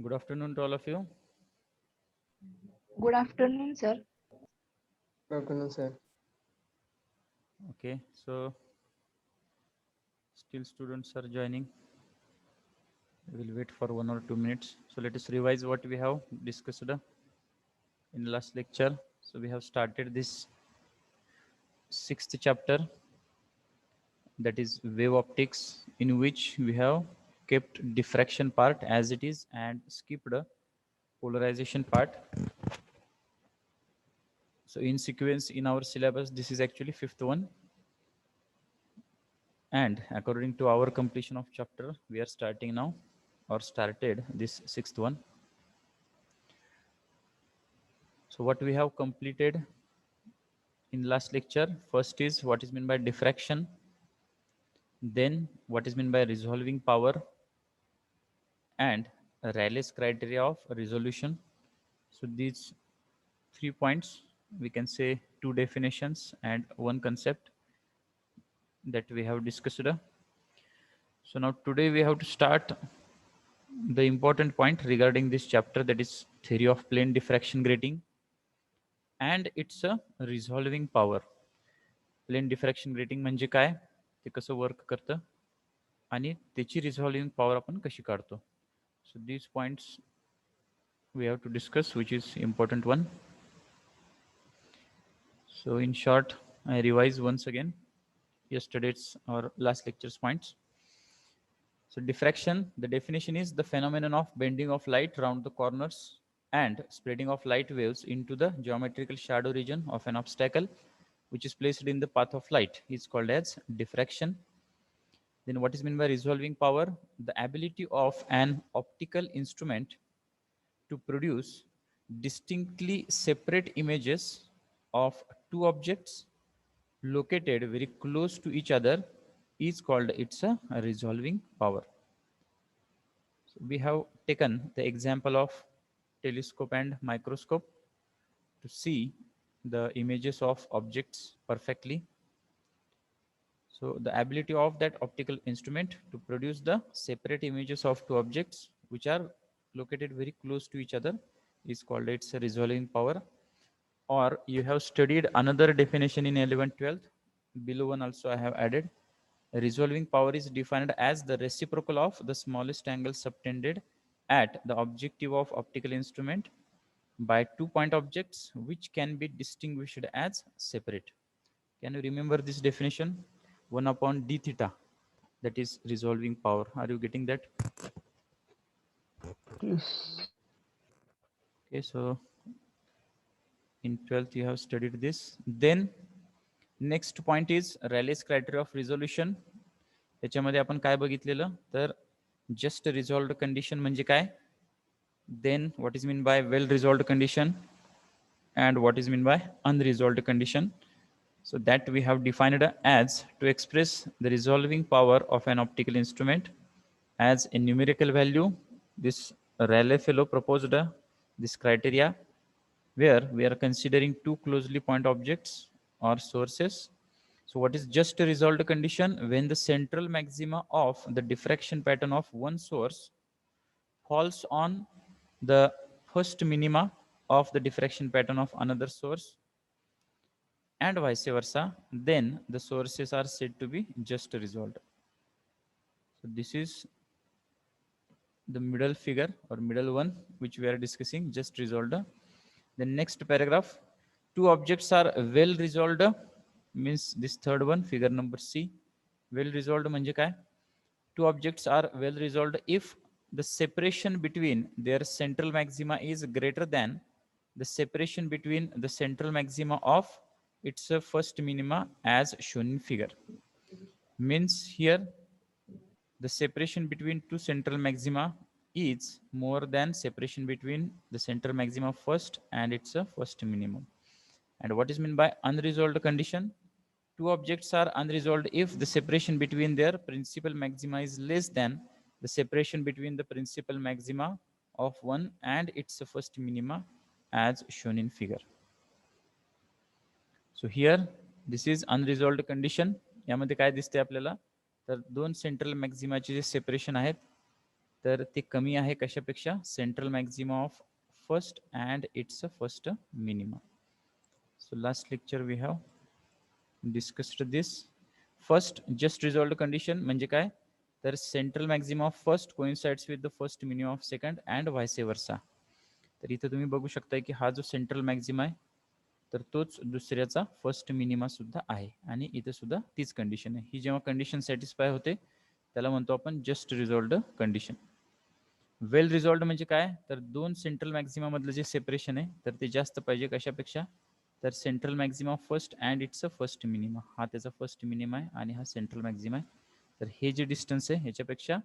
Good afternoon to all of you. Good afternoon, sir. Good afternoon, sir. Okay, so still students are joining. We will wait for 1 or 2 minutes. So let us revise what we have discussed in last lecture. So we have started this sixth chapter, that is wave optics, in which we have kept diffraction part as it is and skipped polarization part. So in sequence in our syllabus, this is actually fifth one. And according to our completion of chapter, we are starting now or started this sixth one. So what we have completed in last lecture, first is what is meant by diffraction, then what is meant by resolving power, and Rayleigh's criteria of resolution. So these 3 points, we can say two definitions and one concept that we have discussed. So now today we have to start the important point regarding this chapter, that is theory of plane diffraction grating and its a resolving power. Plane diffraction grating म्हणजे काय, ते कसं work करतं आणि त्याची रिझॉल्विंग power आपण कशी काढतो. So these points we have to discuss, which is important one. So in short, I revise once again yesterday's or last lecture's points. So diffraction, the definition is the phenomenon of bending of light around the corners and spreading of light waves into the geometrical shadow region of an obstacle which is placed in the path of light is called as diffraction. Then what is meant by resolving power? The ability of an optical instrument to produce distinctly separate images of two objects located very close to each other is called its a resolving power. So we have taken the example of telescope and microscope to see the images of objects perfectly. So the ability of that optical instrument to produce the separate images of two objects which are located very close to each other is called its resolving power. Or you have studied another definition in 11th 12th, below one also I have added. Resolving power is defined as the reciprocal of the smallest angle subtended at the objective of optical instrument by 2 point objects which can be distinguished as separate. Can you remember this definition? 1 upon d theta, that is resolving power. Are you getting that? Yes. Okay, so in 12th you have studied this. Then next point is Rayleigh's criteria of resolution. त्याच्यामध्ये आपण काय बघितलेलं तर just resolved condition म्हणजे काय, then what is mean by well resolved condition and what is mean by unresolved condition. So that we have defined as to express the resolving power of an optical instrument as a numerical value. This Rayleigh fellow proposed this criteria where we are considering two closely point objects or sources. So what is just a resolved condition? When the central maxima of the diffraction pattern of one source falls on the first minima of the diffraction pattern of another source and vice versa, then the sources are said to be just resolved. So this is the middle figure or middle one which we are discussing, just resolved. The next paragraph, two objects are well resolved, means this third one, figure number C. Well resolved म्हणजे काय? Two objects are well resolved if the separation between their central maxima is greater than the separation between the central maxima of its first minima as shown in figure. Means here the separation between two central maxima is more than separation between the central maxima first and its first minimum. And what is meant by unresolved condition? Two objects are unresolved if the separation between their principal maxima is less than the separation between the principal maxima of one and its first minima as shown in figure. So here this is unresolved condition. यामध्ये काय दिसते आपल्याला तर दोन central मॅक्झिमाचे जे separation आहेत तर ते कमी आहे कशापेक्षा, central maxima of first and its first minima. So last lecture we have discussed this. First just resolved condition म्हणजे काय, तर central maxima of first coincides with the first minima of second and vice versa. तर इथं तुम्ही बघू शकताय की हा जो सेंट्रल मॅक्झिमा आहे तर तोच दुसऱ्याचा फर्स्ट मिनिमा सुद्धा आहे आणि इथे सुद्धा तीच कंडिशन आहे. ही जेव्हा कंडिशन सॅटिस्फाय होते त्याला म्हणतो आपण जस्ट रिझॉल्व्ड कंडिशन. वेल रिझॉल्व्ड म्हणजे काय, तर दोन सेंट्रल मॅक्झिमा मधलं जे सेपरेशन आहे तर ते जास्त पाहिजे कशापेक्षा, तर central Maxima first and its first minima. हा त्याचा फर्स्ट मिनिमा आहे आणि हा सेंट्रल मॅक्झिमा आहे. तर हे जे डिस्टन्स आहे ह्याच्यापेक्षा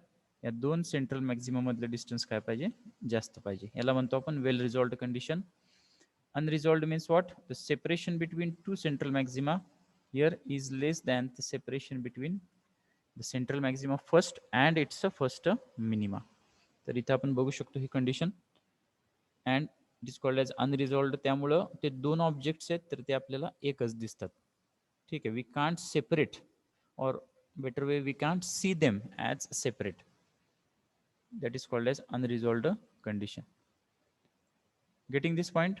या दोन सेंट्रल मॅक्झिमा मधलं डिस्टन्स काय पाहिजे, जास्त पाहिजे. याला म्हणतो आपण well resolved condition. Unresolved means what? The separation between two central maxima here is less than the separation between the central maxima first and its first minima. तर इथे आपण बघू शकतो ही condition and it is called as unresolved. त्यामुळं ते दोन objects आहेत तर ते आपल्याला एकच दिसतात. ठीक आहे, we can't separate or better way we can't see them as separate. That is called as unresolved condition. Getting this point?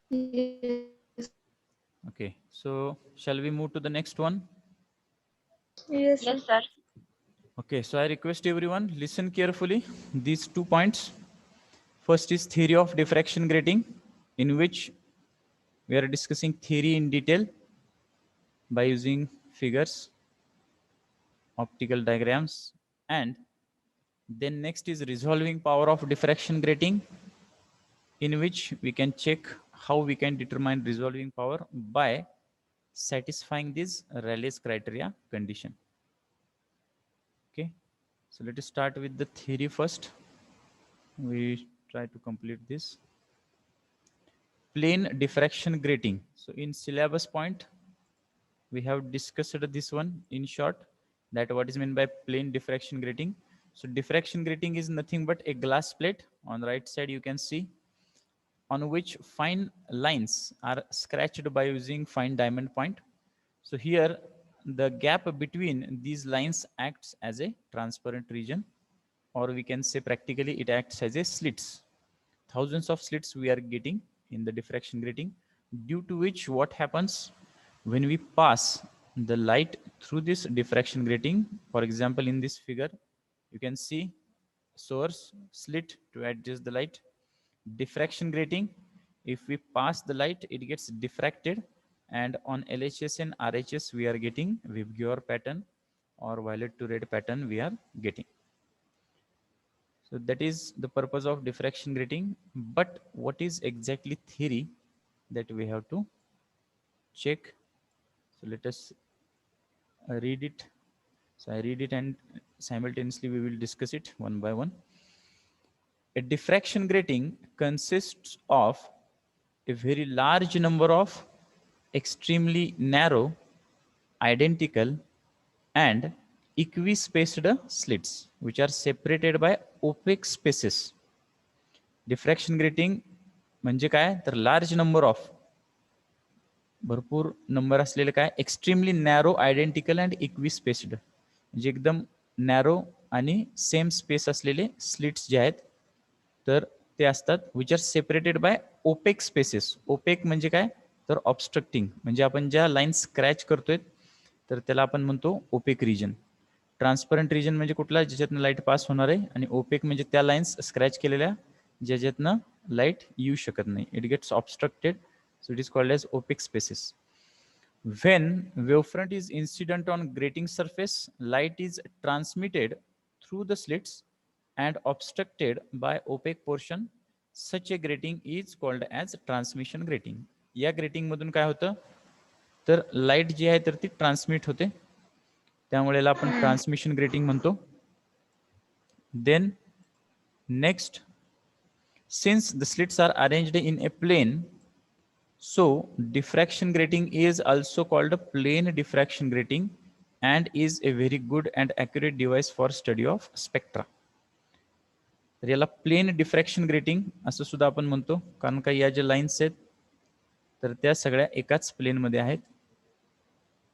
Yes. Okay, so shall we move to the next one? Yes, sir. Okay, so I request everyone listen carefully these 2 points. First is theory of diffraction grating, in which we are discussing theory in detail by using figures, optical diagrams, and then next is resolving power of diffraction grating, in which we can check how we can determine resolving power by satisfying this Rayleigh's criteria condition. Okay, so let us start with the theory first. We try to complete this. Plane diffraction grating. So in syllabus point, we have discussed this one in short, that what is meant by plane diffraction grating. So diffraction grating is nothing but a glass plate. On the right side, you can see on which fine lines are scratched by using fine diamond point. So here, the gap between these lines acts as a transparent region, or we can say practically it acts as a slits. Thousands of slits we are getting in the diffraction grating, due to which what happens when we pass the light through this diffraction grating. For example, in this figure, you can see source, slit to adjust the light, diffraction grating. If we pass the light, it gets diffracted, and on LHS and RHS we are getting Vibgyor pattern or violet to red pattern we are getting. So that is the purpose of diffraction grating. But what is exactly theory that we have to check? So let us read it. So I read it and simultaneously we will discuss it one by one. A diffraction grating consists of a very large number of extremely narrow, identical, and equispaced slits which are separated by opaque spaces. Diffraction grating म्हणजे काय, तर large number of, भरपूर number असलेले काय, extremely narrow, identical and equispaced, म्हणजे एकदम narrow आणि same space असलेले स्लिट्स जे आहेत तर ते असतात, which are separated by opaque spaces. Opaque म्हणजे काय, तर ऑब्स्ट्रक्टिंग, म्हणजे आपण ज्या लाईन स्क्रॅच करतोय तर त्याला आपण म्हणतो ओपेक रिजन. ट्रान्सपरंट रिजन म्हणजे कुठला, ज्याच्यातनं लाईट पास होणार आहे, आणि ओपेक म्हणजे त्या लाईन्स स्क्रॅच केलेल्या ज्याच्यातनं लाईट येऊ शकत नाही, it gets obstructed. So it is called as opaque spaces. When wavefront is incident on grating surface, light is transmitted through the slits and obstructed by opaque portion. Such a grating is called as transmission grating. या grating मधून काय होतं, तर light जी आहे तर ती transmit होते, त्यामुळे याला आपण ट्रान्समिशन ग्रेटिंग म्हणतो. Then next, since the slits are arranged in a plane, so diffraction grating is also called a plane diffraction grating and is a very good and accurate device for study of spectra. तर याला plane diffraction grating असं सुद्धा आपण म्हणतो, कारण का या ज्या लाईन्स आहेत तर त्या सगळ्या एकाच प्लेन मध्ये आहेत.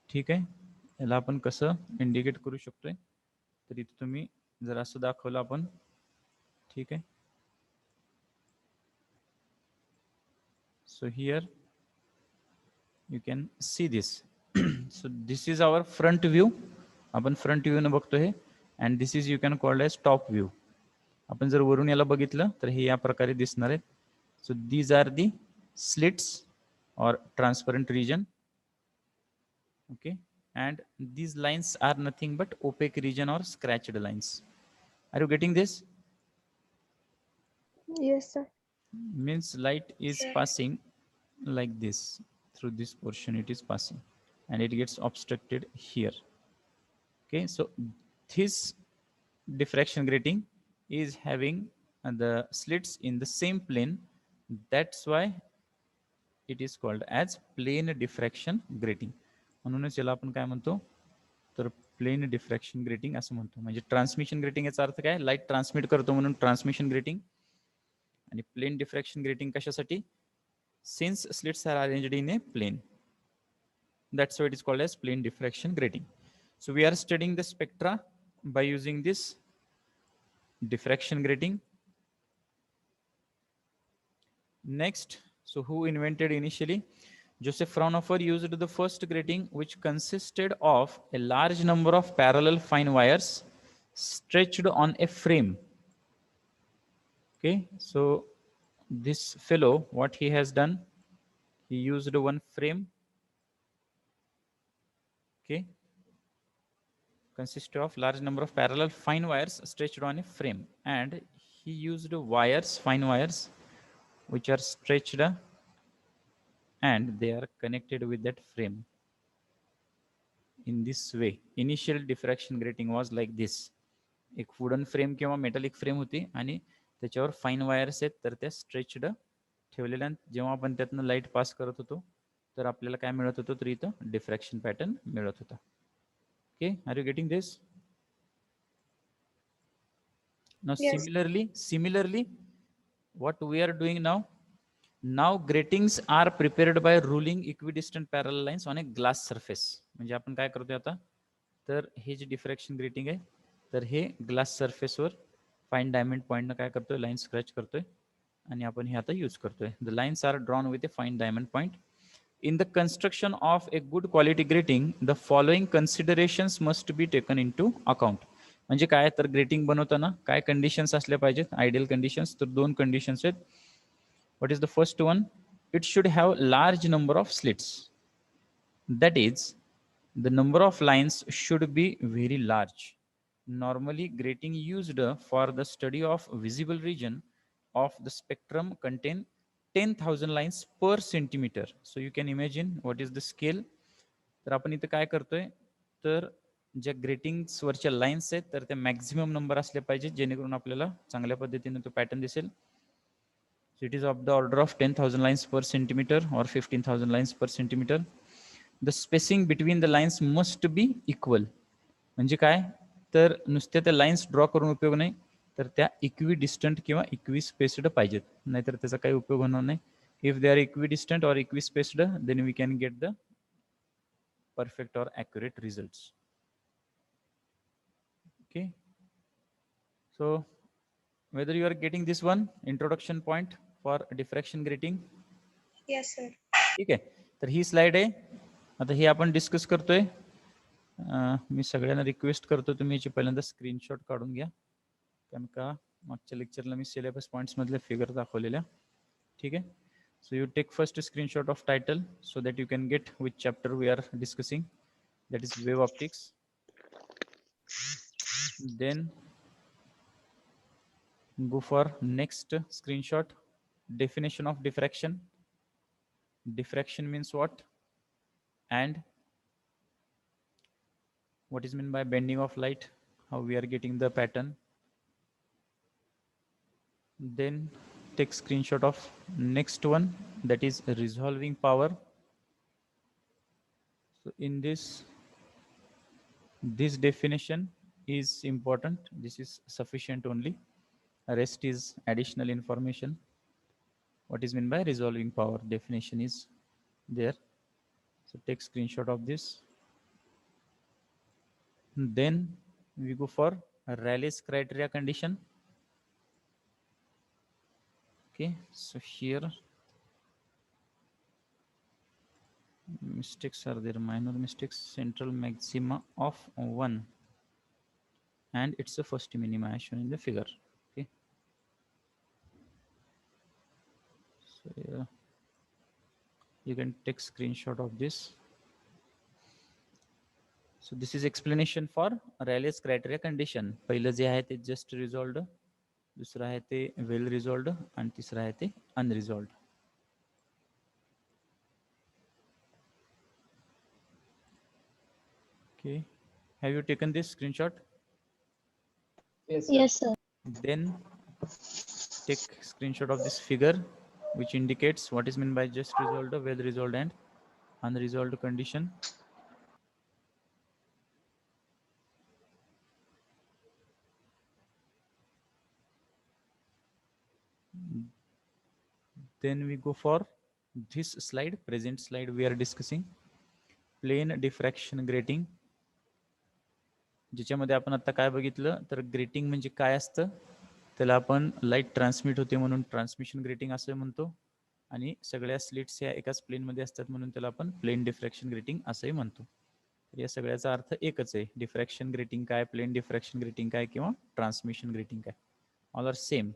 ठीक आहे, याला आपण कसं इंडिकेट करू शकतोय, तर इथे तुम्ही जर असं दाखवलं आपण, ठीक आहे. So here you can see this. So this is our front view. आपण फ्रंट व्ह्यू न बघतो हे, and this is you can called as top view. आपण जर वरून याला बघितलं तर हे या प्रकारे दिसणार आहेत. So these are the slits or transparent region. Okay, and these lines are nothing but opaque region or scratched lines. Are you getting this? Yes, sir. Means light is Sir. passing like this, through this portion it is passing, and it gets obstructed here. Okay, so this diffraction grating is having the slits in the same plane. That's why it is called as plane diffraction grating. म्हणूनच याला आपण काय म्हणतो, तर plane diffraction grating असं म्हणतो. म्हणजे transmission grating याचा अर्थ काय, लाईट ट्रान्समिट करतो म्हणून ट्रान्समिशन ग्रेटिंग. आणि प्लेन डिफ्रॅक्शन ग्रेटिंग कशासाठी, since slits are arranged in a plane, that's why it is called as plane diffraction grating. So we are studying the spectra by using this diffraction grating. Next, so who invented initially? Joseph Fraunhofer used the first grating, which consisted of a large number of parallel fine wires stretched on a frame. Okay, so this fellow, what he has done, he used one frame, okay, consist of large number of parallel fine wires stretched on a frame, and he used wires, fine wires, which are stretched and they are connected with that frame in this way. Initial diffraction grating was like this. एक wooden frame किंवा metallic frame होती आणि त्याच्यावर fine wires आहेत, तर त्या stretched ठेवलेल्या, जेव्हा आपण त्यातनं लाईट पास करत होतो तर आपल्याला काय मिळत होतं, तर इथं डिफ्रॅक्शन पॅटर्न मिळत होता. Okay, are you getting this? Now Yes. similarly what we are doing now gratings are prepared by ruling equidistant parallel lines on a glass surface. म्हणजे आपण काय करतोय आता, तर हे जे डिफ्रॅक्शन ग्रेटिंग आहे, तर हे ग्लास सरफेसवर फाईन डायमंड पॉईंटनं काय करतोय, लाईन स्क्रॅच करतोय आणि आपण हे आता यूज करतोय. The lines are drawn with a fine diamond point. In the construction of a good quality grating, the following considerations must be taken into account. म्हणजे काय, तर ग्रेटिंग बनवताना काय कंडिशन्स असल्या पाहिजेत, आयडियल कंडिशन्स, तर दोन कंडिशन्स आहेत. What is the first one? It should have large number of slits. That is, the number of lines should be very large. Normally, grating used for the study of visible region of the spectrum contain 10,000 lines per centimeter. So you can imagine what is the scale. तर आपण इथं काय करतोय, तर ज्या greetings वरच्या lines आहेत, तर त्या मॅक्झिमम नंबर असले पाहिजे, जेणेकरून आपल्याला चांगल्या पद्धतीने तो पॅटर्न दिसेल. So it is of the order of 10,000 lines per centimeter or 15,000 lines per centimeter. The spacing between the lines must be equal. म्हणजे काय, तर नुसत्या त्या लाईन्स ड्रॉ करून उपयोग नाही, तर त्या इक्वी डिस्टंट किंवा इक्वी स्पेस्ड पाहिजेत, नाहीतर त्याचा काही उपयोग होणार नाही. If they are equidistant or equispaced, then we can get the perfect or accurate results. Okay, so whether you are getting this one introduction point for diffraction grating. Yes, sir. ठीक आहे, तर ही slide आहे. आता ही आपण discuss करतोय. मी सगळ्यांना request करतो, तुम्ही याची पहिल्यांदा स्क्रीनशॉट काढून घ्या, कारण का मागच्या लेक्चरला मी सिलेबस पॉईंट्स मधले फिगर दाखवलेल्या. ठीक आहे, so you take first screenshot of title so that you can get which chapter we are discussing, that is wave optics. Then go for next screenshot, definition of diffraction. Diffraction means what, and what is meant by bending of light, how we are getting the pattern. Then take screenshot of next one, that is resolving power. So in this definition is important, this is sufficient only, rest is additional information. What is meant by resolving power, definition is there. So take screenshot of this. Then we go for Rayleigh's criteria condition. Okay, so here mistakes are there, minor mistakes, central maxima of 1, and it's the first minima as shown in the figure. Okay, so yeah, you can take screenshot of this. So this is explanation for Rayleigh's criteria condition. पहिलं जे आहे ते just resolved, दुसरं आहे ते well resolved, आणि तिसरं आहे ते unresolved. Okay, have you taken this screenshot? Yes, sir. Yes, sir. Then take screenshot of this figure, which indicates what is meant by just resolved, well resolved, and unresolved condition. Then we go for this slide, present slide. We are discussing plane diffraction grating, ज्याच्यामध्ये आपण आता काय बघितलं तर grating म्हणजे काय असतं, त्याला आपण लाईट ट्रान्समिट होते म्हणून ट्रान्समिशन ग्रेटिंग असं म्हणतो, आणि सगळ्या स्लिट्स या एकाच प्लेनमध्ये असतात म्हणून त्याला आपण प्लेन डिफ्रॅक्शन ग्रेटिंग असंही म्हणतो. तर या सगळ्याचा अर्थ एकच आहे, डिफ्रॅक्शन ग्रेटिंग काय, प्लेन डिफ्रॅक्शन ग्रेटिंग काय, किंवा ट्रान्समिशन ग्रेटिंग काय, ऑल आर सेम.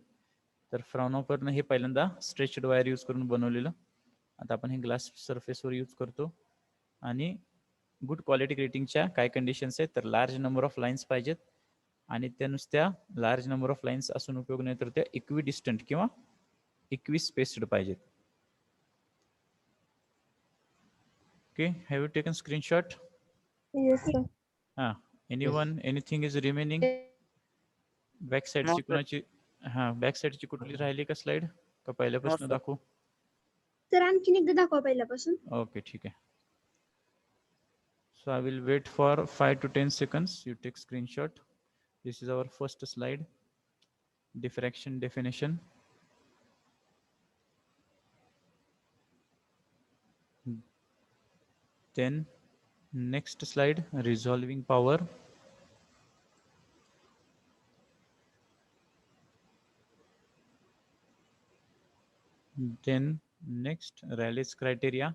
तर फ्राउनहोफरनं हे पहिल्यांदा स्ट्रेच्ड वायर यूज करून बनवलेलं, आता आपण हे ग्लास सरफेसवर यूज करतो. आणि गुड क्वालिटी ग्रेटिंगच्या काय कंडिशन्स आहेत तर लार्ज नंबर ऑफ लाईन्स पाहिजेत, आणि त्या नुसत्या लार्ज नंबर ऑफ लाईन्स असून उपयोग नाही, तर त्या इक्वी डिस्टंट किंवा इक्वी स्पेस्ड पाहिजेत. Okay, have you taken screenshot? Yes, sir. हां, anyone, anything is remaining? Back साईडची कुणाची, हां बॅक साईडची कुठली राहिली का स्लाइड, का पहिल्यापासून दाखवू? सर आणखीन एकदा दाखवा पहिल्यापासून. ओके, ठीक आहे. So I will wait for 5 to 10 seconds. You take screenshot. This is our first slide. Diffraction definition. Then next slide, resolving power. Then next, Rayleigh's criteria.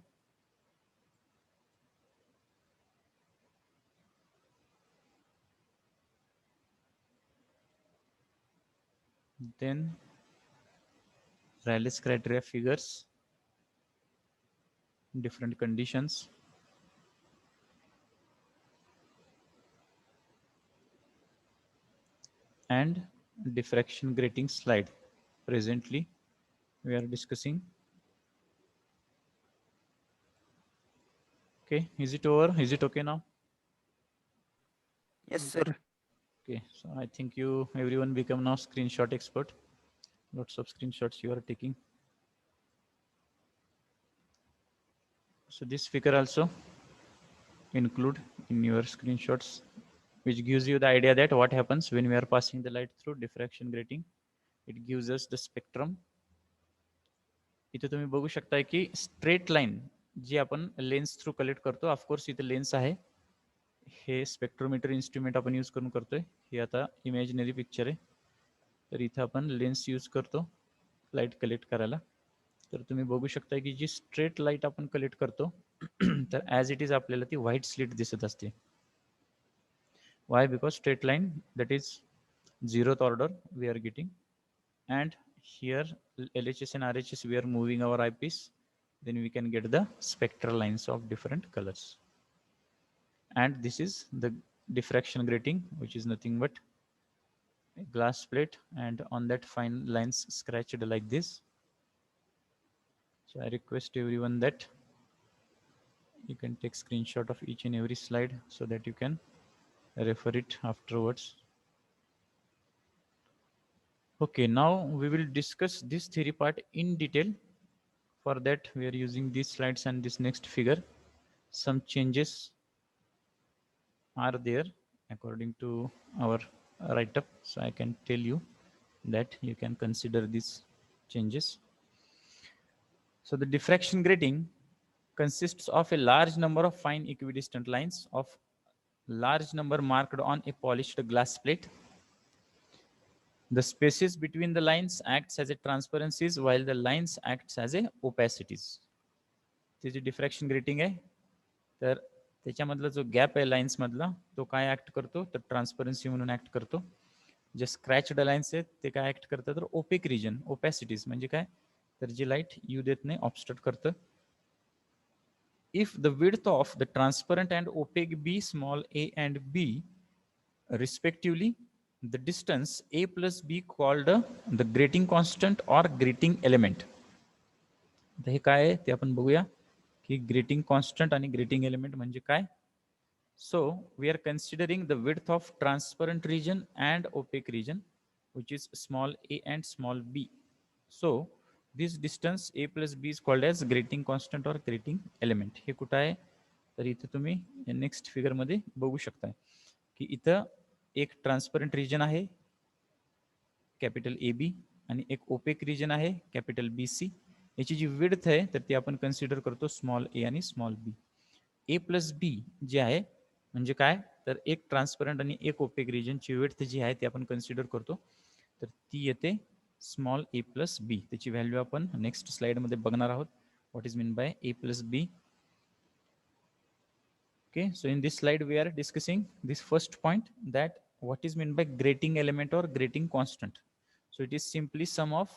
Then Rayleigh's criteria figures, different conditions. And diffraction grating slide. Presently, we are discussing. Okay, is it over? Is it okay now? Yes, sir. Okay, so I think everyone become now screenshot expert. Lots of screenshots you are taking. So this figure also include in your screenshots, which gives you the idea that what happens when we are passing the light through diffraction grating. It gives us the spectrum. इथे तुम्ही बघू शकताय की straight line जी आपण lens through collect करतो, of course इथे lens आहे, हे spectrometer instrument आपण यूज करून करतोय. हे आता इमॅजिनरी पिक्चर आहे, तर इथे आपण लेन्स यूज करतो लाईट कलेक्ट करायला. तर तुम्ही बघू शकता की जी स्ट्रेट लाईट आपण कलेक्ट करतो तर ॲज इट इज आपल्याला ती व्हाईट स्लिट दिसत असते. Why? Because straight line that is zeroth order we are getting, and here LHS and RHS we are moving our eyepiece, then we can get the spectral lines of different colors. And this is the diffraction grating, which is nothing but a glass plate, and on that fine lines scratched like this. So I request everyone that you can take screenshot of each and every slide so that you can refer it afterwards. Okay, now we will discuss this theory part in detail. For that, we are using these slides and this next figure. Some changes are there according to our write-up, so I can tell you that you can consider these changes. So the diffraction grating consists of a large number of fine equidistant lines of large number marked on a polished glass plate. The spaces between the lines acts as a transparencies while the lines acts as a opacities. ते जे diffraction grating आहे तर त्याच्यामधला जो gap आहे lines मधला तो काय act करतो तर ट्रान्सपरन्सी म्हणून ऍक्ट करतो. जे स्क्रॅचड लाईन्स आहेत ते काय ऍक्ट करतात तर ओपेक रिजन ओपॅसिटीज म्हणजे काय तर जी लाईट यू देत नाही ऑब्स्ट्रक्ट करतं. If the width of the transparent and opaque be small a and b respectively, the distance a plus b called the grating constant or grating element. तर हे काय आहे ते आपण बघूया की ग्रेटिंग कॉन्स्टंट आणि ग्रेटिंग एलिमेंट म्हणजे काय. So we are considering the width of transparent region and opaque region, which is small a and small b. So this distance a plus b is called as grating constant or grating element. हे कुठं आहे तर इथे तुम्ही next figure मध्ये बघू शकता की इथं एक ट्रान्सपरंट रिजन आहे कॅपिटल ए बी आणि एक ओपेक रिजन आहे कॅपिटल बी सी. याची जी विड्थ आहे तर ती आपण कन्सिडर करतो स्मॉल ए आणि स्मॉल बी. ए प्लस बी जे आहे म्हणजे काय तर एक ट्रान्सपरंट आणि एक ओपेक रिजनची विड्थ जी आहे ती आपण कन्सिडर करतो तर ती येते स्मॉल ए प्लस बी. त्याची व्हॅल्यू आपण नेक्स्ट स्लाइडमध्ये बघणार आहोत. What is mean by a plus b. Okay, so in this slide we are discussing this first point, that what is meant by grating element or grating constant. So it is simply sum of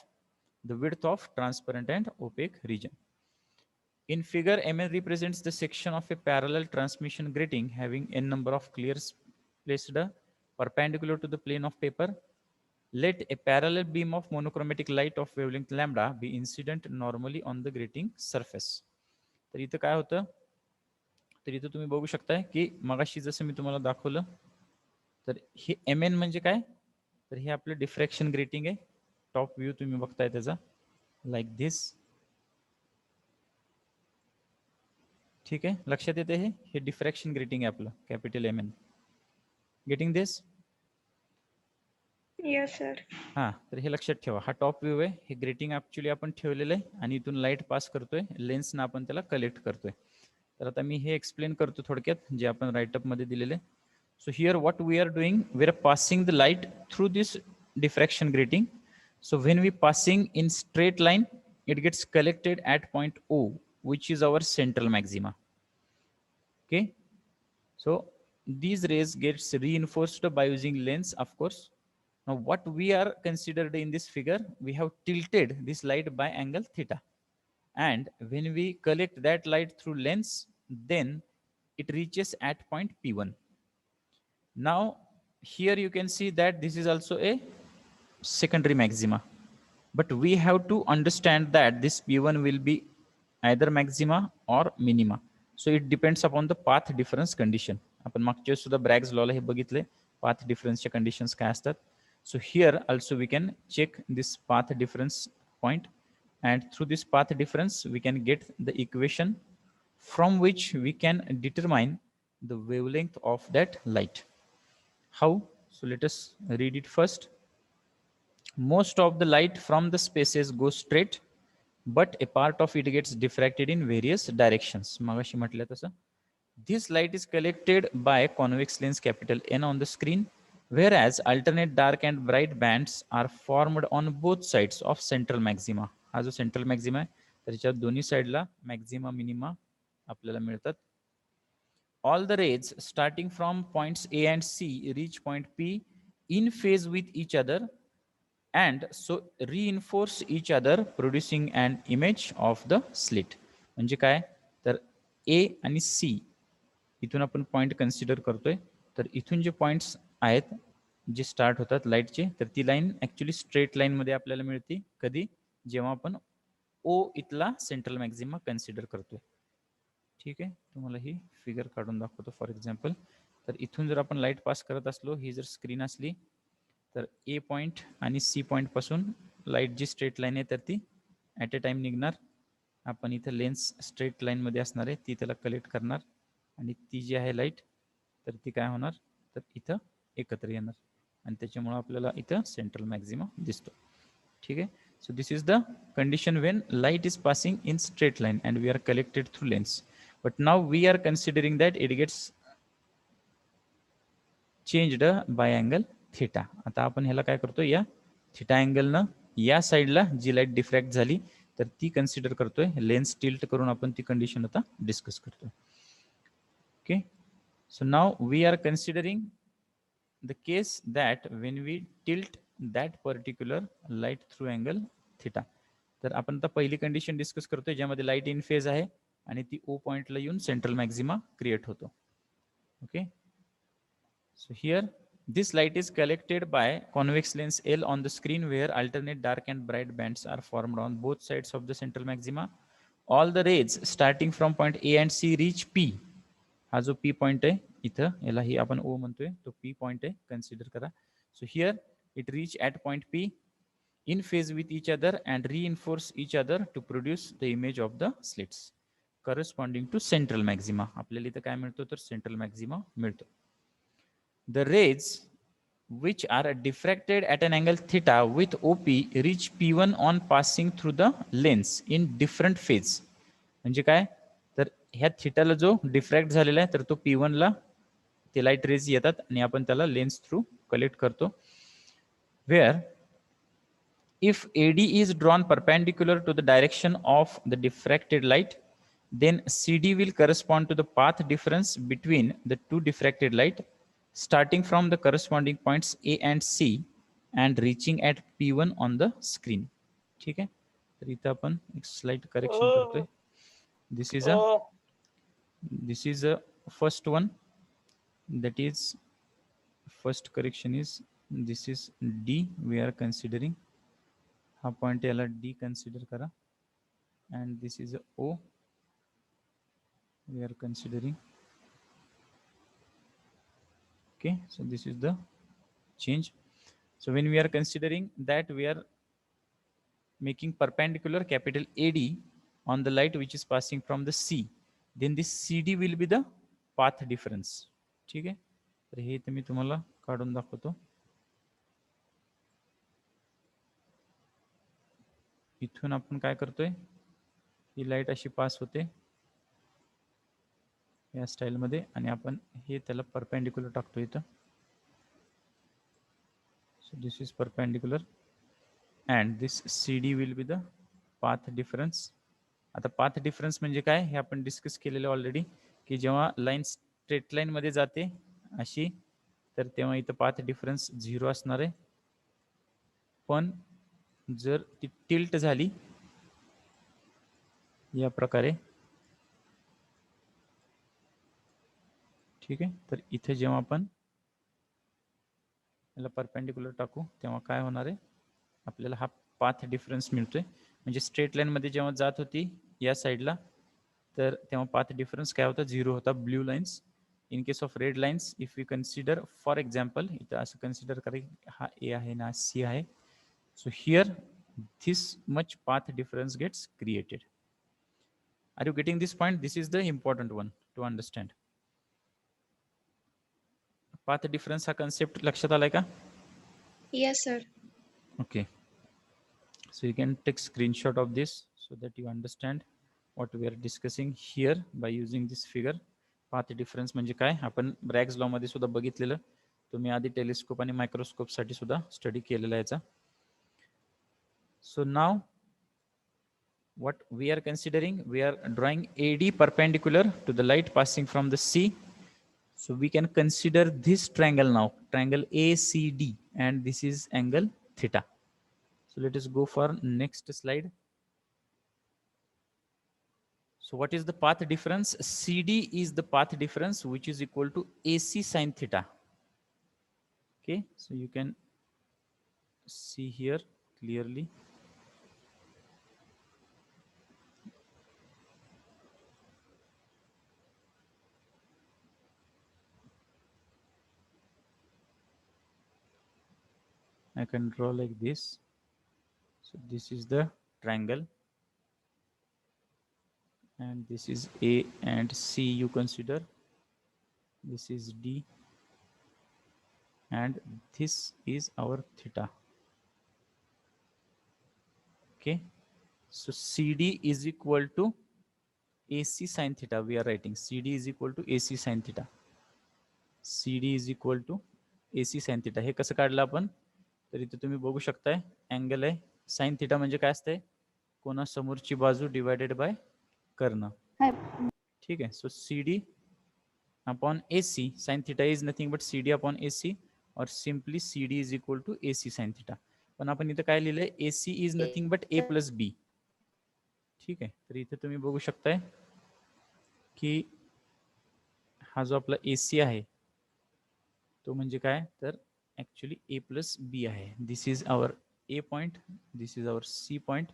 the width of transparent and opaque region. In figure, Mn represents the section of a parallel transmission grating having n number of clears placed perpendicular to the plane of paper. Let a parallel beam of monochromatic light of wavelength lambda be incident normally on the grating surface. तर इथं काय होतं तर इथं तुम्ही बघू शकताय की मगाशी जसं मी तुम्हाला दाखवलं तर हे एम एन म्हणजे काय तर हे आपलं डिफ्रॅक्शन ग्रेटिंग आहे. टॉप व्ह्यू तुम्ही बघताय त्याचा लाईक धिस. ठीक आहे, लक्षात येते हे डिफ्रॅक्शन ग्रेटिंग आहे आपलं capital M N. Getting this? Yes sir. हा, तर हे लक्षात ठेवा. हा टॉप व्ह्यू आहे. हे ग्रेटिंग ऍक्च्युली आपण ठेवलेलं आहे आणि इथून लाईट पास करतोय लेन्सनं आपण त्याला कलेक्ट करतोय. तर आता मी हे एक्सप्लेन करतो थोडक्यात जे आपण राईटअप मध्ये दिलेले. So here what we are doing we are passing the light through this diffraction grating. So when we passing in straight line it gets collected at point O, which is our central maxima. Okay, so these rays gets reinforced by using lens, of course. Now what we are considered in this figure, we have tilted this light by angle theta, and when we collect that light through lens, then it reaches at point P1. Now here you can see that this is also a secondary maxima, but we have to understand that this P1 will be either maxima or minima. So it depends upon the path difference condition. आपण मागच्या सुद्धा ब्रॅग्स लॉला हे बघितले path डिफरन्सचे conditions काय असतात. So here also we can check this path difference point, and through this path difference we can get the equation from which we can determine the wavelength of that light. How? So let us read it first. Most of the light from the spaces goes straight, but a part of it gets diffracted in various directions. मगाशी म्हटलं तसं. This light is collected by convex lens capital N on the screen, whereas alternate dark and bright bands are formed on both sides of central maxima. हा जो central maxima आहे त्याच्या दोन्ही साइडला Maxima minima आपल्याला मिळतात. All the rays starting from points A and C reach point P in phase with each other, and so reinforce each other, producing an image of the slit. म्हणजे काय तर A आणि C इथून आपण point consider करतोय. तर इथून जे points आहेत जे स्टार्ट होतात लाईटचे तर ती लाईन ऍक्च्युली स्ट्रेट लाईन मध्ये आपल्याला मिळते कधी जेव्हा आपण O इथला सेंट्रल मॅक्झिमा कन्सिडर करतोय. ठीक आहे, तुम्हाला ही फिगर काढून दाखवतो. फॉर एक्झाम्पल तर इथून जर आपण लाईट पास करत असलो, ही जर स्क्रीन असली तर ए पॉइंट आणि सी पॉइंट पासून लाईट जी स्ट्रेट लाईन आहे तर ती ॲट अ टाइम निघणार. आपण इथं लेन्स स्ट्रेट लाईन मध्ये असणार आहे ती त्याला कलेक्ट करणार आणि ती जी आहे लाईट तर ती काय होणार तर इथं एकत्र येणार आणि त्याच्यामुळे आपल्याला इथं सेंट्रल मॅक्झिमा दिसतो. ठीक आहे, so this is the condition when light is passing in straight line and we are collected through lens. But now we are considering that it gets changed by angle theta. आता आपण ह्याला काय करतो, या theta अँगलनं या साईडला जी light डिफ्रॅक्ट झाली तर ती कन्सिडर करतोय. लेन्स टिल्ट करून आपण ती कंडिशन आता डिस्कस करतोय. Okay, so now we are considering the case that when we tilt that particular light through angle theta. तर आपण आता पहिली कंडिशन डिस्कस करतोय ज्यामध्ये लाईट इन फेज आहे आणि ती ओ पॉइंटला येऊन सेंट्रल मॅक्झिमा क्रिएट होतो. Okay, so here this light is collected by convex lens L on the screen where alternate dark and bright bands are formed on both sides of the central maxima. All the rays starting from point A and C reach P. हा जो P point आहे इथं, यालाही आपण O म्हणतोय, तो P point आहे, consider करा. So here it reach at point P in phase with each other and reinforce each other to produce the image of the slits corresponding to central maxima. आपल्याला इथं काय मिळतो तर central maxima मिळतो. The rays which are diffracted at an angle theta with OP reach P1 on passing through the lens in different phase. म्हणजे काय तर ह्या थिटाला जो डिफ्रॅक्ट झालेला आहे तर तो P1 ला ते लाईट रेज येतात आणि आपण त्याला लेन्स थ्रू कलेक्ट करतो. Where if AD is drawn perpendicular to the direction of the diffracted light, then CD will correspond to the path difference between the two diffracted light starting from the corresponding points A and C and reaching at P1 on the screen. ठीक आहे, तर इथं आपण एक slight correction करतोय. This is a first one, that is first correction is this is D we are considering. हा point याला D consider करा and this is a O we are considering. Okay, so this is the change. So when we are considering that we are making perpendicular capital AD on the light which is passing from the C, then this CD will be the path difference. ठीक आहे, तर हे इथे मी तुम्हाला काढून दाखवतो. इथून आपण काय करतोय, ही लाईट अशी पास होते या स्टाईल मध्ये आणि आपण हे त्याला परपेंडिक्युलर टाकतो इथं. So this is perpendicular and this CD will be the path difference. आता path difference म्हणजे काय हे आपण डिस्कस केलेलं ऑलरेडी, की जेव्हा लाईन स्ट्रेट लाईन मध्ये जाते अशी तर तेव्हा इथं पाथ डिफरन्स 0 असणार आहे. पण जर ती टिल्ट झाली या प्रकारे, ठीक आहे, तर इथे जेव्हा आपण याला परपेंडिक्युलर टाकू तेव्हा काय होणार आहे, आपल्याला हा पाथ डिफरन्स मिळतोय. म्हणजे स्ट्रेट लाईन मध्ये जेव्हा जात होती या साईडला तर तेव्हा पाथ डिफरन्स काय होता, 0 होता. Blue lines. In case of red lines if we consider for example इथं असं कन्सिडर करा हा ए आहे ना सी आहे. So here this much path difference gets created. Are you getting this point? This is the important one to understand. Path difference हा concept लक्षात आलाय का? Yes, sir. Okay. So you can take screenshot of this so that you understand what we are discussing here by using this figure. Path difference म्हणजे काय आपण ब्रॅग्स law मध्ये सुद्धा बघितलेलं. तुम्ही आधी टेलिस्कोप आणि मायक्रोस्कोप साठी सुद्धा स्टडी केलेला याचा. So now what we are considering, we are drawing AD perpendicular to the light passing from the C. So we can consider this triangle now, triangle ACD, and this is angle theta. So let us go for next slide. So what is the path difference? CD is the path difference which is equal to AC sin theta. Okay, so you can see here clearly. I can draw like this. So this is the triangle and this is A and C you consider. This is D and this is our theta. Okay, so CD is equal to AC sin theta. We are writing CD is equal to AC sin theta. CD is equal to AC sin theta. हे कसं काढलं आपण, तर इथे तुम्ही बघू शकताय angle आहे. साइन थिटा म्हणजे काय असते, कोणासमोरची बाजू डिवायडेड बाय कर्ण. ठीक आहे. सो CD upon AC sin theta is nothing but CD upon AC, or simply CD is equal to AC sin theta. पण आपण इथं काय लिहिलंय, AC is nothing but A plus B. ठीक आहे. तर इथे तुम्ही बघू शकताय की हा जो आपला AC आहे तो म्हणजे काय, तर ऍक्च्युली A प्लस बी आहे. This is our A point, this is our C point,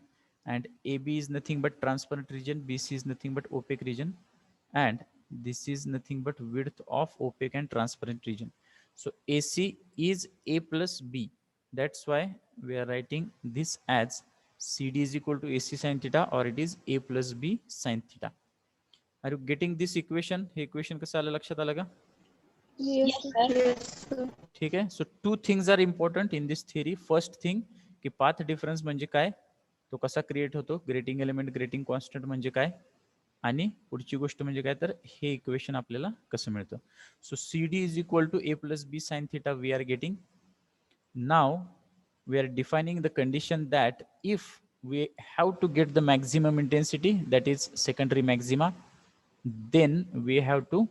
and AB is nothing but transparent region, BC is nothing but opaque region, and this is nothing but width of opaque and transparent region. So AC is A plus B. That's why we are writing this as CD is equal to AC sin theta, or it is A plus B sin theta. Are you getting this equation? हे equation कसं आलं, लक्षात आलं का? Yes, sir. ठीक आहे. So 2 things are important in this theory. First thing की path difference म्हणजे काय, तो कसा क्रिएट होतो, ग्रेटिंग एलिमेंट ग्रेटिंग कॉन्स्टंट म्हणजे काय, आणि पुढची गोष्ट म्हणजे काय, तर हे इक्वेशन आपल्याला कसं मिळतं. So CD is equal to A plus B sine theta we are getting. Now we are defining the condition that if we have to get the maximum intensity, that is secondary maxima, then we have to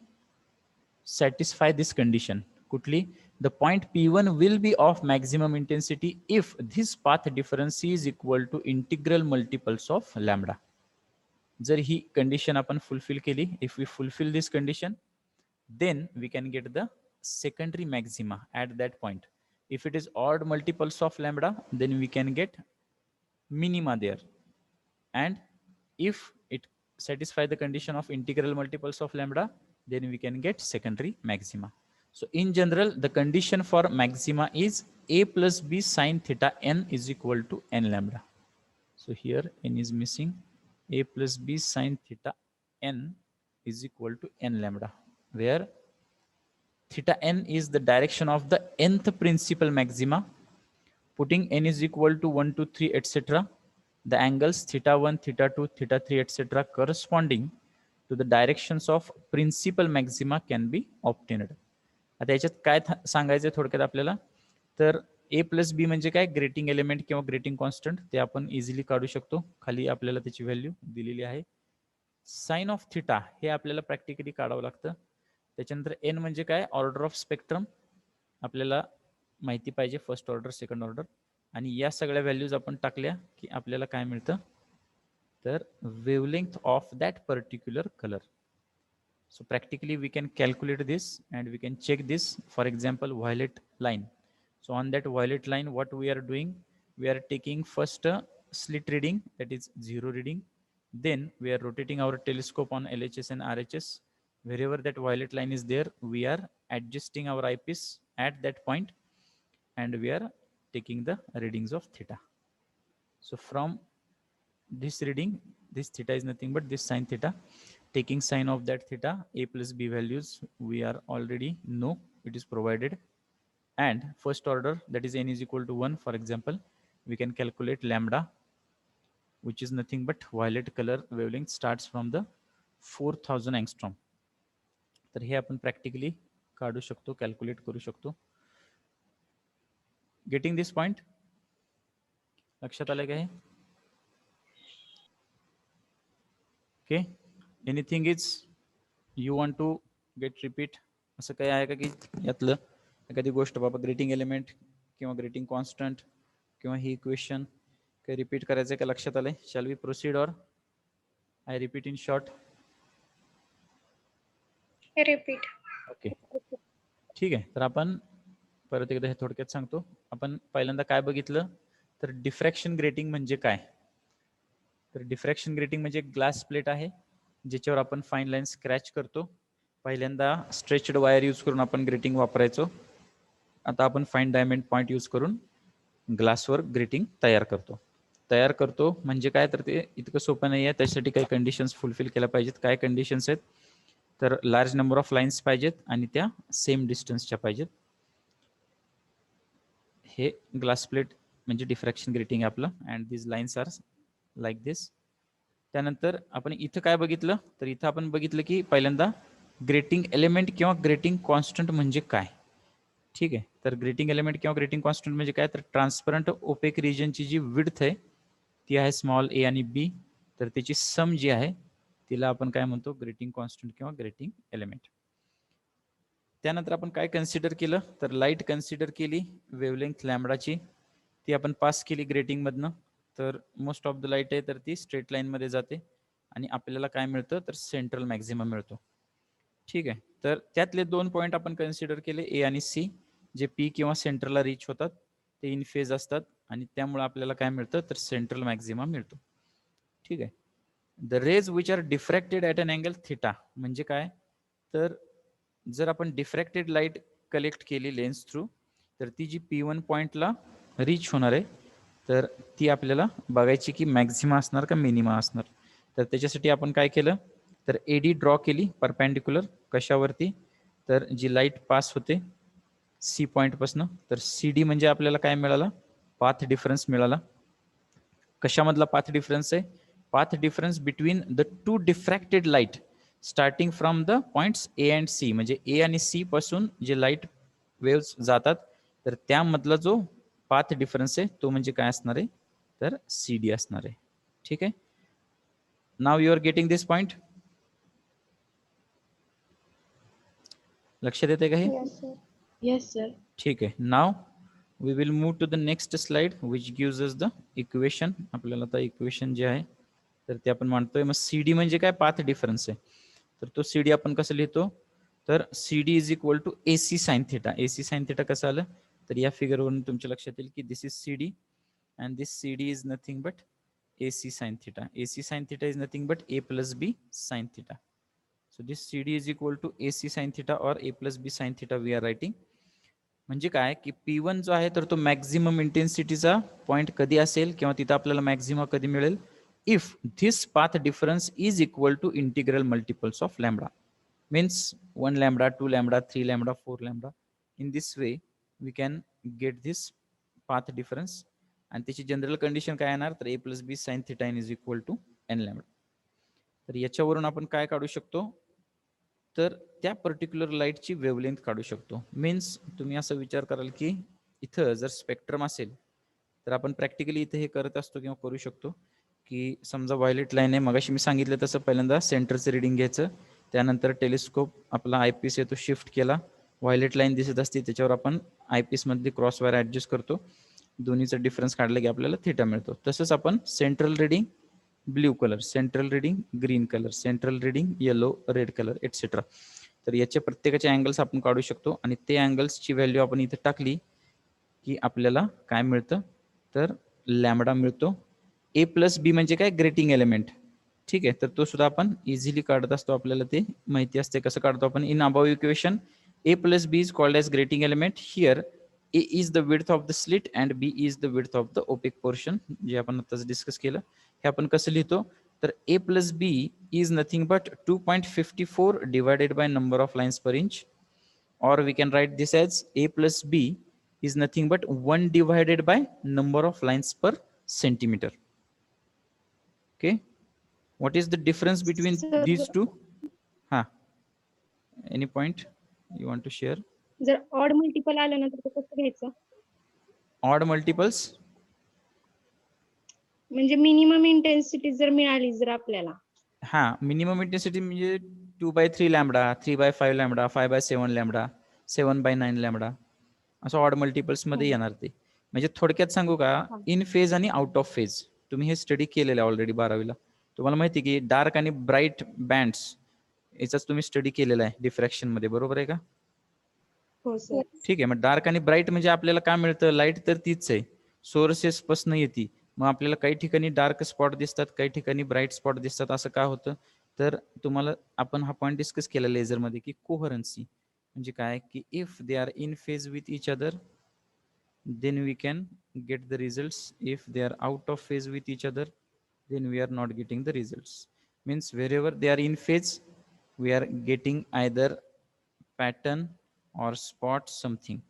satisfy this condition. Kutli, the point P1 will be of maximum intensity if this path difference is equal to integral multiples of lambda. Jar hi condition apan fulfill keli, if we fulfill this condition, then we can get the secondary maxima at that point. If it is odd multiples of lambda, then we can get minima there. And if it satisfy the condition of integral multiples of lambda, then we can get secondary maxima. So in general, the condition for maxima is A plus B sin theta n is equal to n lambda. So here n is missing. A plus B sin theta n is equal to n lambda, where theta n is the direction of the nth principal maxima. Putting n is equal to 1, 2, 3, etc. The angles theta 1, theta 2, theta 3, etc. corresponding to the directions of principal maxima can be obtained. आता याच्यात काय सांगायचं थोडक्यात आपल्याला, तर A plus B म्हणजे काय, grating element किंवा ग्रेटिंग कॉन्स्टंट, ते आपण इझिली काढू शकतो. खाली आपल्याला त्याची व्हॅल्यू दिलेली आहे. साइन ऑफ थिटा हे आपल्याला प्रॅक्टिकली काढावं लागतं. त्याच्यानंतर एन म्हणजे काय, ऑर्डर ऑफ स्पेक्ट्रम आपल्याला माहिती पाहिजे, फर्स्ट ऑर्डर सेकंड ऑर्डर, आणि या सगळ्या व्हॅल्यूज आपण टाकल्या की आपल्याला काय मिळतं, तर wavelength of that particular colour. So practically we can calculate this and we can check this. For example, violet line. So on that violet line, what we are doing, we are taking first a slit reading, that is 0 reading. Then we are rotating our telescope on LHS and RHS. Wherever that violet line is there, we are adjusting our eyepiece at that point and we are taking the readings of theta. So from this reading, this theta is nothing but this sin theta. Taking sign of that theta, A plus B values we are already know, it is provided. And first order, that is n is equal to 1, for example, we can calculate lambda, which is nothing but violet color wavelength starts from the 4000 angstrom. तर हे आपण practically काढू शकतो, calculate करू शकतो. Getting this point, लक्षात आलं का हे? Okay, anything is you want to get repeat, असं काही आहे का की यातलं एखादी गोष्ट, बाबा ग्रेटिंग एलिमेंट किंवा ग्रेटिंग कॉन्स्टंट किंवा ही इक्वेशन काही रिपीट करायचं का, लक्षात आलंय? शॅल वी प्रोसीड और I repeat in short? Repeat. Okay, ठीक आहे. तर आपण परत एकदा हे थोडक्यात सांगतो. आपण पहिल्यांदा काय बघितलं, तर डिफ्रॅक्शन ग्रेटिंग म्हणजे काय. तर डिफ्रॅक्शन ग्रेटिंग म्हणजे ग्लास प्लेट आहे ज्याच्यावर आपण फाईन लाईन स्क्रॅच करतो. पहिल्यांदा स्ट्रेच्ड वायर यूज करून आपण ग्रेटिंग वापरायचो. आता आपण फाईन डायमंड पॉईंट यूज करून ग्लासवर ग्रेटिंग तयार करतो. म्हणजे काय, तर ते इतकं सोपं नाही आहे. त्यासाठी काही कंडिशन्स फुलफिल केल्या पाहिजेत. काय कंडिशन्स आहेत, तर लार्ज नंबर ऑफ लाईन्स पाहिजेत आणि त्या सेम डिस्टन्सच्या पाहिजेत. हे ग्लास प्लेट म्हणजे डिफ्रॅक्शन ग्रेटिंग आहे आपलं. And this lines are like this. त्यानंतर आपण इथं काय बघितलं, तर इथं आपण बघितलं की पहिल्यांदा ग्रेटिंग एलिमेंट किंवा ग्रेटिंग कॉन्स्टंट म्हणजे काय. ठीक आहे. तर ग्रेटिंग एलिमेंट किंवा ग्रेटिंग कॉन्स्टंट म्हणजे काय, तर ट्रान्सपरंट ओपेक रिजनची जी विड्थ आहे ती आहे स्मॉल ए आणि बी, तर त्याची सम जी आहे तिला आपण काय म्हणतो, ग्रेटिंग कॉन्स्टंट किंवा ग्रेटिंग एलिमेंट. त्यानंतर आपण काय कन्सिडर केलं, तर लाईट कन्सिडर केली वेवलेंथ लॅम्बडाची, ती आपण पास केली ग्रेटिंग मधनं. तर मोस्ट ऑफ द लाईट आहे तर ती स्ट्रेट लाईन मध्ये जाते आणि आपल्याला काय मिळतं, तर सेंट्रल मॅक्झिमम मिळतो. ठीक आहे. तर त्यातले 2 पॉईंट आपण कन्सिडर केले, ए आणि सी, जे पी किंवा सेंटरला रीच होतात, ते इन फेज असतात आणि त्यामुळे आपल्याला काय मिळतं, तर सेंट्रल मॅक्झिमा मिळतो. ठीक आहे. The rays which are diffracted at an angle theta म्हणजे काय, तर जर आपण डिफ्रॅक्टेड लाईट कलेक्ट केली लेन्स थ्रू, तर ती जी P1 पॉईंटला रीच होणार आहे, तर ती आपल्याला बघायची की मॅक्झिमा असणार का मिनिमा असणार. तर त्याच्यासाठी आपण काय केलं, तर एडी ड्रॉ केली परपॅन्डिक्युलर कशावरती, तर जी लाईट पास होते सी पॉईंटपासून, तर सी डी म्हणजे आपल्याला काय मिळाला, पाथ डिफरन्स मिळाला. कशामधला पाथ डिफरन्स आहे, path difference between the two diffracted light starting from the points A and C, म्हणजे ए आणि सी पासून जे लाईट वेव्स जातात, तर त्यामधला जो पाथ डिफरन्स आहे तो म्हणजे काय असणार आहे, तर सी डी असणार आहे. ठीक आहे. Now you are getting this point. लक्षात येते का हे? Yes, sir. Yes, sir. ठीक आहे. Now we will move to the next slide which gives us the equation. आपल्याला आता इक्वेशन जे आहे तर ते आपण मांडतोय. मग सी डी म्हणजे काय, पाथ डिफरन्स आहे. तर तो सी डी आपण कसं लिहितो, तर C D is equal to A C sine theta. A C sine theta कसं आलं, तर या फिगरवरून तुमच्या लक्षात येईल की this is C D and this C D is nothing but A C sine theta. A C sine theta is nothing but A plus B sine theta. So this CD is equal to AC sin theta or A plus B sin theta we are writing. म्हणजे काय की P1 जो आहे तर तो maximum इंटेन्सिटीचा point कधी असेल किंवा तिथं आपल्याला मॅक्झिमम कधी मिळेल, if this path difference is equal to integral multiples of lambda. Means 1 lambda, 2 lambda, 3 lambda, 4 lambda. In this way we can get this path difference. आणि त्याची जनरल कंडिशन काय येणार, तर A plus B sine theta is equal to n lambda. तर याच्यावरून आपण काय काढू शकतो, तर त्या पर्टिक्युलर लाईटची वेवलेंथ काढू शकतो. मीन्स तुम्ही असं विचार कराल की इथं जर स्पेक्ट्रम असेल तर आपण प्रॅक्टिकली इथे हे करत असतो किंवा करू शकतो की समजा व्हायलेट लाईन आहे, मगाशी मी सांगितलं तसं पहिल्यांदा सेंटरचं रिडिंग घ्यायचं, त्यानंतर टेलिस्कोप आपला आयपीस आहे तो शिफ्ट केला, व्हायलेट लाईन दिसत असते त्याच्यावर आपण आयपीस मधली क्रॉस वायर ऍडजस्ट करतो, दोन्हीचा डिफरन्स काढला की आपल्याला थिटा मिळतो. तसंच आपण central reading blue colour, central reading green colour, central reading yellow, red colour etcetera. तर याचे प्रत्येकाचे अँगल्स आपण काढू शकतो आणि ते अँगल्सची व्हॅल्यू आपण इथे टाकली की आपल्याला काय मिळतं, तर लॅम्बडा मिळतो. ए प्लस बी म्हणजे काय, ग्रेटिंग एलिमेंट. ठीक आहे. तर तो सुद्धा आपण इझिली काढत असतो, आपल्याला ते माहिती असते कसं काढतो आपण. In above equation A plus B is called as grating element. Here A is the width of the slit and B is the width of the opaque portion, जे आपण आताच डिस्कस केलं. हे आपण कसं लिहितो, तर A plus B is nothing but 2.54 divided by number of lines per inch, or we can write this as a plus b is nothing but 1 divided by number of lines per centimeter. Okay, what is the difference between Sir, these two? Ha, any point you want to share? जर odd multiple आलं ना तर ते कसं घ्यायचं, Odd multiples, म्हणजे minimum intensity जर मिळाली जर आपल्याला, हा मिनिमम इंटेन्सिटी म्हणजे 2/3 लॅम्बडा, 3/5 लॅम्बडा, 5/7 लॅम्बडा, 7/9 लॅम्बडा, असं ऑड मल्टिपल्स मध्ये येणार ते. म्हणजे थोडक्यात सांगू का, इन फेज आणि आउट ऑफ फेज तुम्ही हे स्टडी केलेलं आहे ऑलरेडी 12वीला. तुम्हाला माहिती की डार्क आणि ब्राईट बँड्स याचाच तुम्ही स्टडी केलेला आहे डिफ्रॅक्शन मध्ये, बरोबर आहे का? हो सर. ठीक आहे. मग डार्क आणि ब्राईट म्हणजे आपल्याला काय मिळतं, लाईट तर तीच आहे, सोर्सेस पासून येते. मग आपल्याला काही ठिकाणी डार्क स्पॉट दिसतात, काही ठिकाणी ब्राईट स्पॉट दिसतात. असं का होतं, तर तुम्हाला आपण हा पॉईंट डिस्कस केला लेझरमध्ये की कोहरन्सी म्हणजे काय, की if they are in phase with each other then we can get the results. If they are out of phase with each other, then we are not getting the results. Means wherever they are in phase, we are getting either pattern or spot something,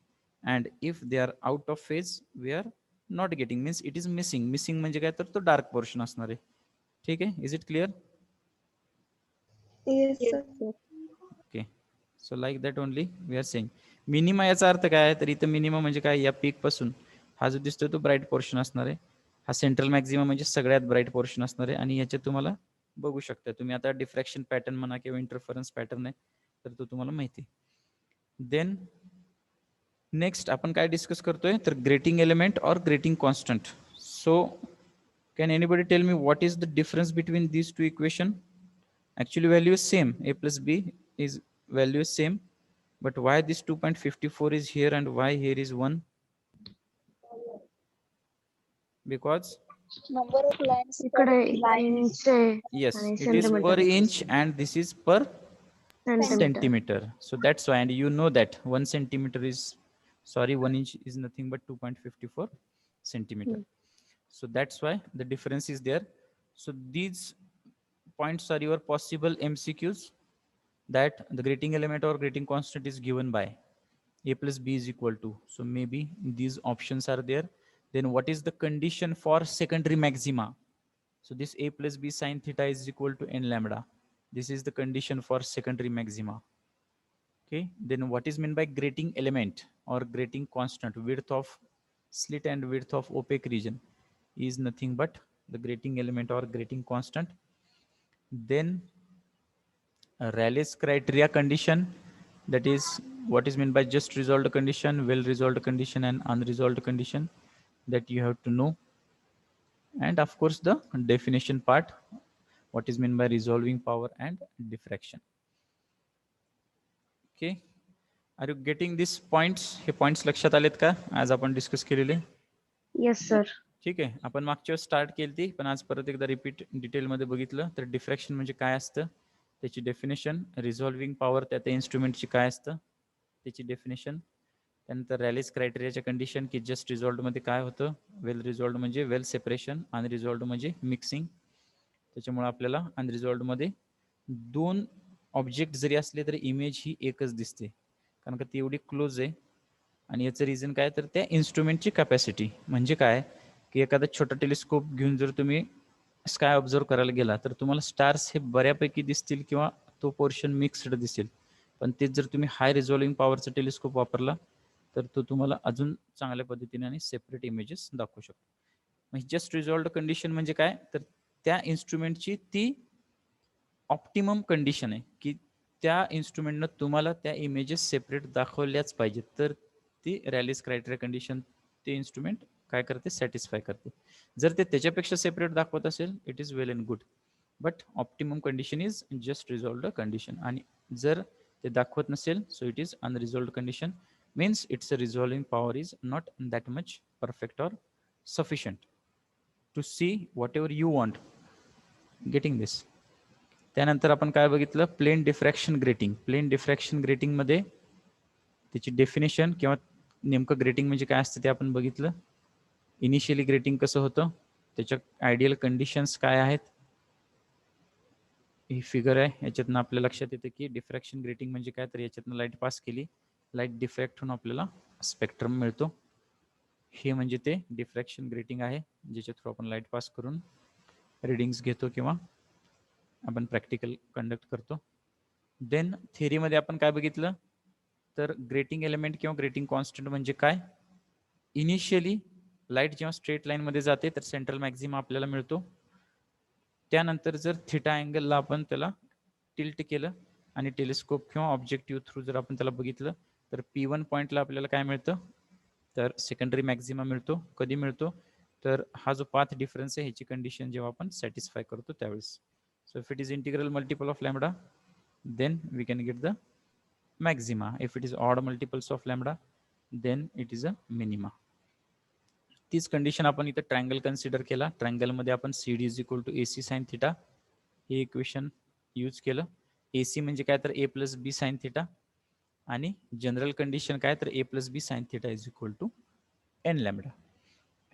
and if they are out of phase, we are not getting, means it is missing. Missing म्हणजे काय, तर तो dark portion असणार आहे. ठीक आहे. Is it clear? Yes, Yes, sir. sir. Okay, so like that only we are saying minima याचा अर्थ काय आहे, तर इथं मिनिमा म्हणजे काय, या पीक पासून हा जो दिसतोय तो ब्राईट पोर्शन असणार आहे, हा सेंट्रल मॅक्झिमम म्हणजे सगळ्यात ब्राईट पोर्शन असणार आहे. आणि याच्यात तुम्हाला बघू शकता तुम्ही आता डिफ्रॅक्शन पॅटर्न म्हणा किंवा इंटरफरन्स पॅटर्न आहे, तर तो तुम्हाला माहिती आहे. देन नेक्स्ट आपण काय डिस्कस करतोय, तर ग्रेटिंग एलिमेंट और grating constant. So can anybody tell me what is the difference between these two equation? Actually value is same, a plus b is value is same, but why this 2.54 is here and why here is 1? Because Number of lines इकडे inch yes, आणि it is per centimetre inch and this is per centimetre. centimeter. So that's why, and you know that 1 centimeter is, sorry, 1 inch is nothing but 2.54 centimeter. So that's why the difference is there. So these points are your possible MCQs, that the grating element or grating constant is given by a plus b is equal to. So maybe these options are there. Then what is the condition for secondary maxima? So this a plus b sine theta is equal to n lambda. This is the condition for secondary maxima. Okay, then what is meant by grating element or grating constant? Width of slit and width of opaque region is nothing but the grating element or grating constant. Then Rayleigh's criteria condition, that is what is meant by just resolved condition, well resolved condition and unresolved condition, that you have to know. And of course the definition part, what is meant by resolving power and diffraction. Okay, are you getting these points? हे points लक्षात आलेत का आज आपण discuss केलेले? Yes sir. ठीक आहे, आपण मागच्या स्टार्ट केली ती, पण आज परत एकदा रिपीट डिटेलमध्ये बघितलं. तर डिफ्रॅक्शन म्हणजे काय असतं, त्याची डेफिनेशन, रिझॉल्विंग पॉवर त्या त्या इन्स्ट्रुमेंटची काय असतं त्याची डेफिनेशन, त्यानंतर रॅलीज क्रायटेरियाच्या कंडिशन की जस्ट रिझॉल्व्डमध्ये काय होतं, वेल रिझॉल्व्ड म्हणजे वेल सेपरेशन, अनरिझॉल्व्ड म्हणजे मिक्सिंग. त्याच्यामुळे आपल्याला अनरिझॉल्व्डमध्ये दोन ऑब्जेक्ट जरी असले तरी इमेज ही एकच दिसते, कारण का ती एवढी क्लोज आहे. आणि याचं रिझन काय, तर त्या इन्स्ट्रुमेंटची कॅपॅसिटी. म्हणजे काय की एखादा छोटा टेलिस्कोप घेऊन जर तुम्ही स्काय ऑब्झर्व करायला गेला तर तुम्हाला स्टार्स हे बऱ्यापैकी दिसतील किंवा तो पोर्शन मिक्स्ड दिसेल. पण तेच जर तुम्ही हाय रिझॉल्विंग पॉवरचा टेलिस्कोप वापरला तर तो तुम्हाला अजून चांगल्या पद्धतीने आणि सेपरेट इमेजेस दाखवू शकतो. म्हणजे जस्ट रिझॉल्व्ड कंडिशन म्हणजे काय, तर त्या इन्स्ट्रुमेंटची ती ऑप्टिमम कंडिशन आहे की त्या इन्स्ट्रुमेंटनं तुम्हाला त्या इमेजेस सेपरेट दाखवल्याच पाहिजेत, तर ती रॅलीज क्रायटेरिया कंडिशन ते इन्स्ट्रुमेंट काय करते, सॅटिस्फाय करते. जर ते त्याच्यापेक्षा सेपरेट दाखवत असेल, it is well and good, but optimum condition is just resolved condition. आणि जर ते दाखवत नसेल, so it is unresolved condition, means it's a resolving power is not that much perfect और sufficient to see whatever you want. Getting this? त्यानंतर आपण काय बघितलं, plane diffraction grating. Plane diffraction grating मध्ये त्याची डेफिनेशन किंवा नेमकं grating म्हणजे काय असतं ते आपण बघितलं. इनिशियली ग्रेटिंग कसं होतं, त्याच्या आयडियल कंडिशन्स काय आहेत, ही फिगर आहे. याच्यातनं आपल्या लक्षात येतं की डिफ्रॅक्शन ग्रेटिंग म्हणजे काय, तर याच्यातनं लाईट पास केली, लाईट डिफ्रॅक्ट होऊन आपल्याला स्पेक्ट्रम मिळतो. हे म्हणजे ते डिफ्रॅक्शन ग्रेटिंग आहे, ज्याच्या थ्रू आपण लाईट पास करून रिडिंग्स घेतो किंवा आपण प्रॅक्टिकल कंडक्ट करतो. देन थिअरीमध्ये आपण काय बघितलं, तर ग्रेटिंग एलिमेंट किंवा ग्रेटिंग कॉन्स्टंट म्हणजे काय. इनिशियली लाईट जेव्हा स्ट्रेट लाईनमध्ये जाते तर सेंट्रल मॅक्झिमा आपल्याला मिळतो. त्यानंतर जर थिटा अँगलला आपण त्याला टिल्ट केलं आणि टेलिस्कोप किंवा ऑब्जेक्टिव्ह थ्रू जर आपण त्याला बघितलं तर P1 पॉईंटला आपल्याला काय मिळतं, तर सेकंडरी मॅक्झिमा मिळतो. कधी मिळतो, तर हा जो पाथ डिफरन्स आहे ह्याची कंडिशन जेव्हा आपण सॅटिस्फाय करतो त्यावेळेस. So if it is integral multiple of lambda, then we can get the maxima. If it is odd multiples of lambda, then it is a minima. तीच कंडिशन आपण इथं triangle consider केला. Triangle मध्ये आपण CD is equal to AC sine theta हे equation use केलं. AC म्हणजे काय, तर A plus B sine theta, आणि जनरल कंडिशन काय, तर A plus B sine theta is equal to n lambda.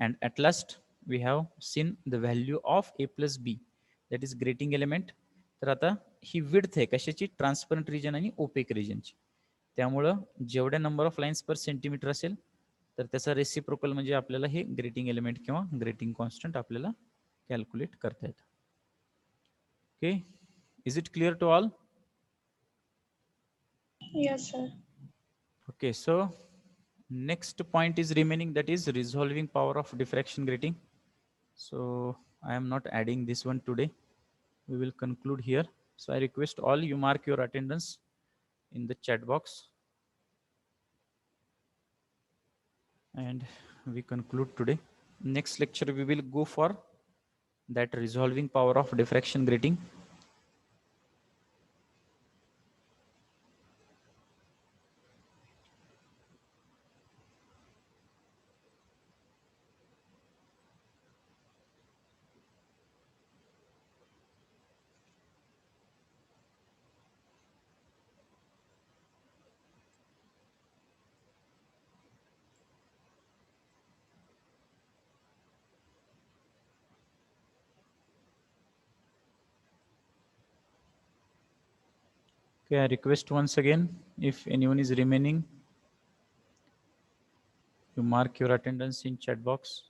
And at last we have seen the value of A plus B, that is grating element. तर आता ही width आहे कशाची, transparent region आणि opaque रिजनची. त्यामुळं जेवढ्या number of lines per centimetre असेल तर त्याचा रेसिप्रोकल म्हणजे आपल्याला हे ग्रेटिंग एलिमेंट किंवा ग्रेटिंग कॉन्स्टंट आपल्याला कॅल्क्युलेट करता येतं. Okay, is it clear to all? Yes, sir. Okay, so next point is remaining, that is resolving power of diffraction grating. So I am not adding this one today. We will conclude here. So I request all you mark your attendance in the chat box. And we conclude today. Next lecture we will go for that resolving power of diffraction grating. Okay, I request once again, if anyone is remaining, you mark your attendance in chat box.